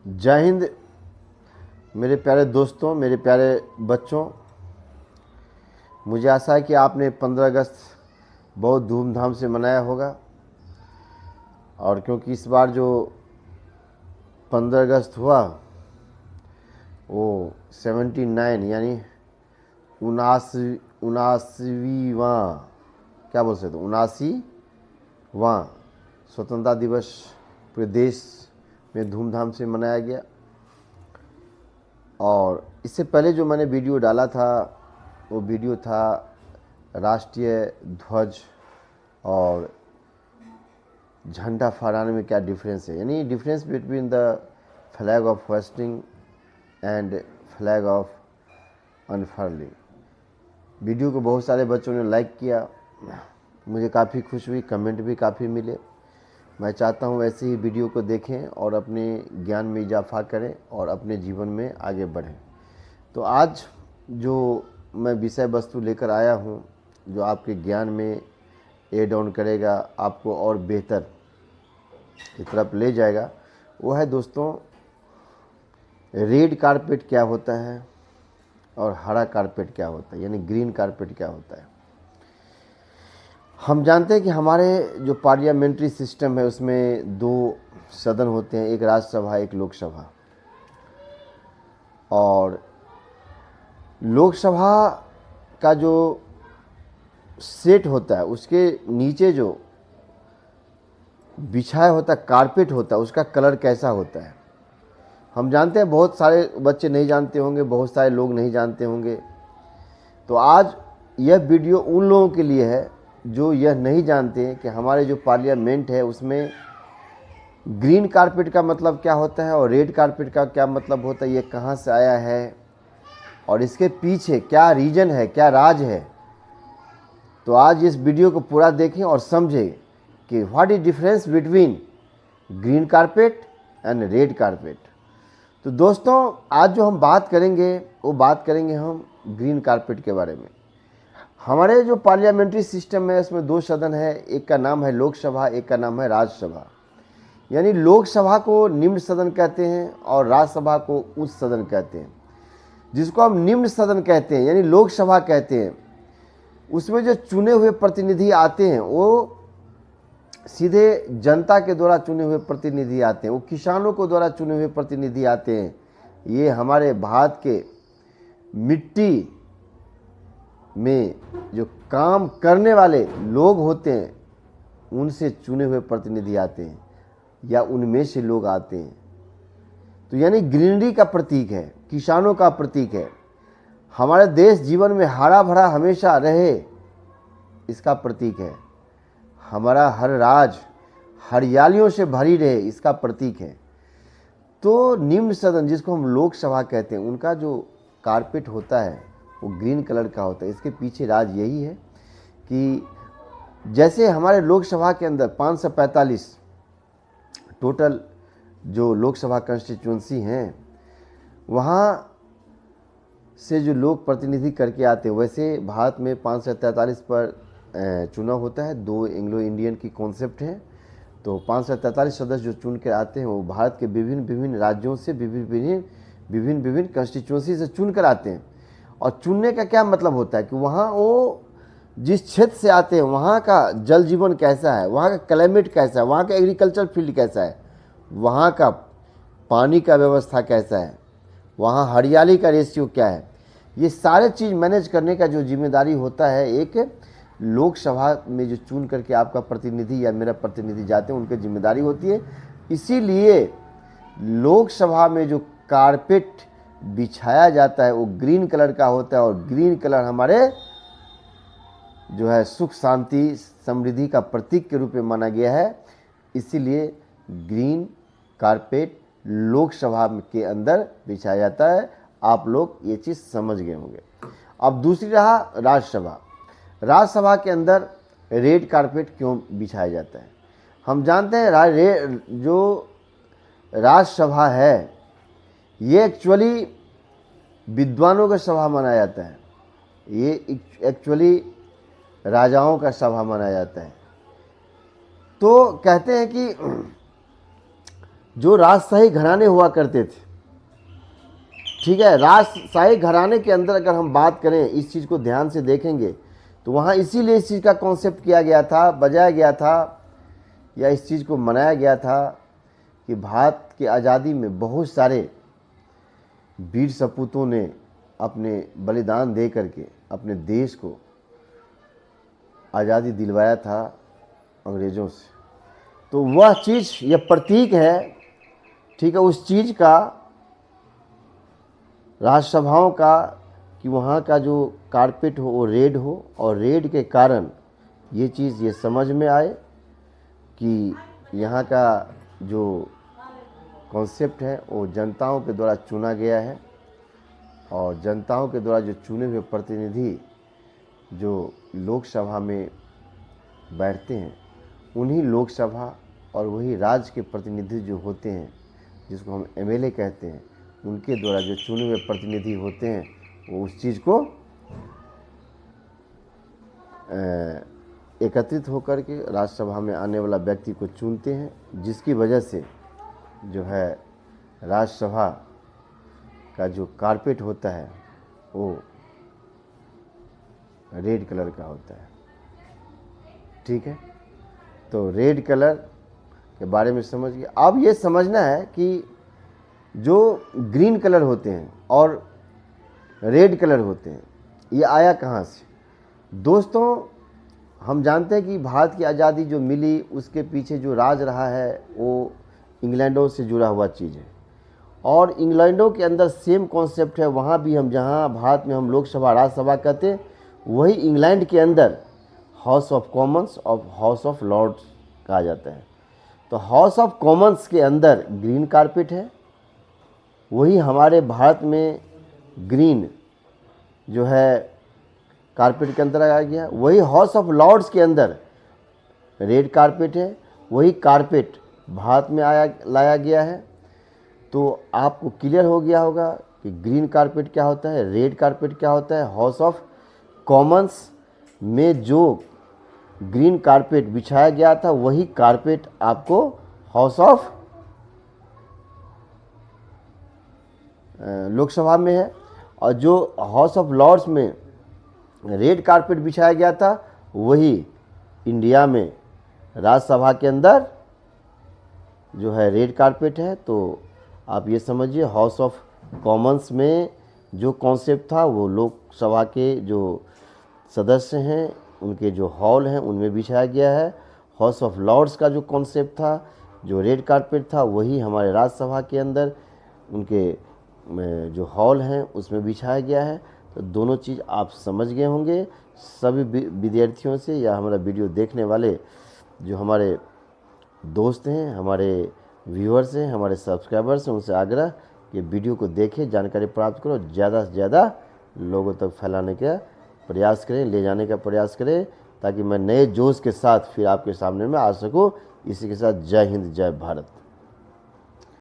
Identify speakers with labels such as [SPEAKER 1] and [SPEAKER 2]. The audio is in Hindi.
[SPEAKER 1] जय हिंद मेरे प्यारे दोस्तों, मेरे प्यारे बच्चों। मुझे आशा है कि आपने 15 अगस्त बहुत धूमधाम से मनाया होगा। और क्योंकि इस बार जो 15 अगस्त हुआ वो 79 यानी 79वां क्या बोल सकते 79वां स्वतंत्रता दिवस पूरे देश में धूमधाम से मनाया गया। और इससे पहले जो मैंने वीडियो डाला था वो वीडियो था राष्ट्रीय ध्वज और झंडा फहराने में क्या डिफरेंस है, यानी difference between the flag of hoisting and flag of unfurling. Video को बहुत सारे बच्चों ने लाइक किया, मुझे काफ़ी खुश हुई, कमेंट भी काफ़ी मिले। मैं चाहता हूँ ऐसे ही वीडियो को देखें और अपने ज्ञान में इजाफा करें और अपने जीवन में आगे बढ़ें। तो आज जो मैं विषय वस्तु लेकर आया हूँ जो आपके ज्ञान में एड ऑन करेगा, आपको और बेहतर की तरफ ले जाएगा, वो है दोस्तों रेड कारपेट क्या होता है और हरा कारपेट क्या होता है, यानी ग्रीन कारपेट क्या होता है। हम जानते हैं कि हमारे जो पार्लियामेंट्री सिस्टम है उसमें दो सदन होते हैं, एक राज्यसभा एक लोकसभा। और लोकसभा का जो सेट होता है उसके नीचे जो बिछाया होता है कारपेट होता है उसका कलर कैसा होता है हम जानते हैं। बहुत सारे बच्चे नहीं जानते होंगे, बहुत सारे लोग नहीं जानते होंगे। तो आज यह वीडियो उन लोगों के लिए है जो यह नहीं जानते हैं कि हमारे जो पार्लियामेंट है उसमें ग्रीन कारपेट का मतलब क्या होता है और रेड कारपेट का क्या मतलब होता है, ये कहाँ से आया है और इसके पीछे क्या रीजन है, क्या राज है। तो आज इस वीडियो को पूरा देखें और समझें कि what is difference between green carpet and red carpet. तो दोस्तों आज जो हम बात करेंगे वो बात करेंगे हम ग्रीन कारपेट के बारे में। हमारे जो पार्लियामेंट्री सिस्टम है उसमें दो सदन है, एक का नाम है लोकसभा, एक का नाम है राज्यसभा। यानी लोकसभा को निम्न सदन कहते हैं और राज्यसभा को उच्च सदन कहते हैं। जिसको हम निम्न सदन कहते हैं यानी लोकसभा कहते हैं, उसमें जो चुने हुए प्रतिनिधि आते हैं वो सीधे जनता के द्वारा चुने हुए प्रतिनिधि आते हैं, वो किसानों को द्वारा चुने हुए प्रतिनिधि आते हैं। ये हमारे भारत के मिट्टी में जो काम करने वाले लोग होते हैं उनसे चुने हुए प्रतिनिधि आते हैं या उनमें से लोग आते हैं। तो यानी ग्रीनरी का प्रतीक है, किसानों का प्रतीक है। हमारे देश जीवन में हरा भरा हमेशा रहे इसका प्रतीक है। हमारा हर राज हरियालियों से भरी रहे इसका प्रतीक है। तो निम्न सदन जिसको हम लोकसभा कहते हैं उनका जो कारपेट होता है वो ग्रीन कलर का होता है। इसके पीछे राज यही है कि जैसे हमारे लोकसभा के अंदर 545 टोटल जो लोकसभा कंस्टिट्यूंसी हैं वहाँ से जो लोग प्रतिनिधि करके आते हैं, वैसे भारत में 543 पर चुनाव होता है। दो एंग्लो इंडियन की कॉन्सेप्ट है। तो 543 सदस्य जो चुन के आते हैं वो भारत के विभिन्न विभिन्न राज्यों से विभिन्न कंस्टिट्यूंसी से चुन कर आते हैं। और चुनने का क्या मतलब होता है कि वहाँ वो जिस क्षेत्र से आते हैं वहाँ का जल जीवन कैसा है, वहाँ का क्लाइमेट कैसा है, वहाँ का एग्रीकल्चर फील्ड कैसा है, वहाँ का पानी का व्यवस्था कैसा है, वहाँ हरियाली का रेशियो क्या है, ये सारे चीज़ मैनेज करने का जो जिम्मेदारी होता है एक लोकसभा में जो चुन करके आपका प्रतिनिधि या मेरा प्रतिनिधि जाते हैं उनकी जिम्मेदारी होती है। इसीलिए लोकसभा में जो कारपेट बिछाया जाता है वो ग्रीन कलर का होता है और ग्रीन कलर हमारे जो है सुख शांति समृद्धि का प्रतीक के रूप में माना गया है। इसीलिए ग्रीन कारपेट लोकसभा के अंदर बिछाया जाता है। आप लोग ये चीज़ समझ गए होंगे। अब दूसरी रहा राज्यसभा। राज्यसभा के अंदर रेड कारपेट क्यों बिछाया जाता है। हम जानते हैं जो राज्यसभा है ये एक्चुअली विद्वानों का सभा माना जाता है, ये एक्चुअली राजाओं का सभा माना जाता है। तो कहते हैं कि जो राजशाही घराने हुआ करते थे, ठीक है, राजशाही घराने के अंदर अगर हम बात करें, इस चीज़ को ध्यान से देखेंगे तो वहाँ इसीलिए इस चीज़ का कॉन्सेप्ट किया गया था, बजाया गया था, या इस चीज़ को मनाया गया था कि भारत की आज़ादी में बहुत सारे वीर सपूतों ने अपने बलिदान दे करके अपने देश को आज़ादी दिलवाया था अंग्रेज़ों से। तो वह चीज़, यह प्रतीक है, ठीक है, उस चीज़ का, राज्यसभाओं का, कि वहाँ का जो कारपेट हो वो रेड हो, और रेड के कारण ये चीज़ ये समझ में आए कि यहाँ का जो कॉन्सेप्ट है वो जनताओं के द्वारा चुना गया है, और जनताओं के द्वारा जो चुने हुए प्रतिनिधि जो लोकसभा में बैठते हैं, उन्हीं लोकसभा और वही राज्य के प्रतिनिधि जो होते हैं, जिसको हम एमएलए कहते हैं, उनके द्वारा जो चुने हुए प्रतिनिधि होते हैं, वो उस चीज़ को एकत्रित होकर के राज्यसभा में आने वाला व्यक्ति को चुनते हैं, जिसकी वजह से जो है राज्यसभा का जो कारपेट होता है वो रेड कलर का होता है। ठीक है, तो रेड कलर के बारे में समझ गए। अब ये समझना है कि जो ग्रीन कलर होते हैं और रेड कलर होते हैं, ये आया कहाँ से? दोस्तों, हम जानते हैं कि भारत की आज़ादी जो मिली उसके पीछे जो राज रहा है वो इंग्लैंडों से जुड़ा हुआ चीज़ है, और इंग्लैंडों के अंदर सेम कॉन्सेप्ट है। वहाँ भी हम, जहाँ भारत में हम लोकसभा राज्यसभा कहते हैं, वही इंग्लैंड के अंदर हाउस ऑफ कॉमन्स और हाउस ऑफ लॉर्ड्स कहा जाता है। तो हाउस ऑफ कॉमन्स के अंदर ग्रीन कारपेट है, वही हमारे भारत में ग्रीन जो है कारपेट के अंदर आ गया। वही हाउस ऑफ लॉर्ड्स के अंदर रेड कारपेट है, वही कारपेट भारत में लाया गया है। तो आपको क्लियर हो गया होगा कि ग्रीन कारपेट क्या होता है, रेड कारपेट क्या होता है। हाउस ऑफ कॉमन्स में जो ग्रीन कारपेट बिछाया गया था, वही कारपेट आपको हाउस ऑफ लोकसभा में है, और जो हाउस ऑफ लॉर्ड्स में रेड कारपेट बिछाया गया था, वही इंडिया में राज्यसभा के अंदर जो है रेड कारपेट है। तो आप ये समझिए, हाउस ऑफ कॉमन्स में जो कॉन्सेप्ट था वो लोकसभा के जो सदस्य हैं उनके जो हॉल हैं उनमें बिछाया गया है। हाउस ऑफ लॉर्ड्स का जो कॉन्सेप्ट था, जो रेड कारपेट था, वही हमारे राज्यसभा के अंदर उनके जो हॉल हैं उसमें बिछाया गया है। तो दोनों चीज़ आप समझ गए होंगे। सभी विद्यार्थियों से या हमारा वीडियो देखने वाले जो हमारे दोस्त हैं, हमारे व्यूअर्स हैं, हमारे सब्सक्राइबर्स हैं, उनसे आग्रह कि वीडियो को देखें, जानकारी प्राप्त करो, ज़्यादा से ज़्यादा लोगों तक फैलाने का प्रयास करें, ले जाने का प्रयास करें, ताकि मैं नए जोश के साथ फिर आपके सामने में आ सकूं। इसी के साथ जय हिंद, जय भारत।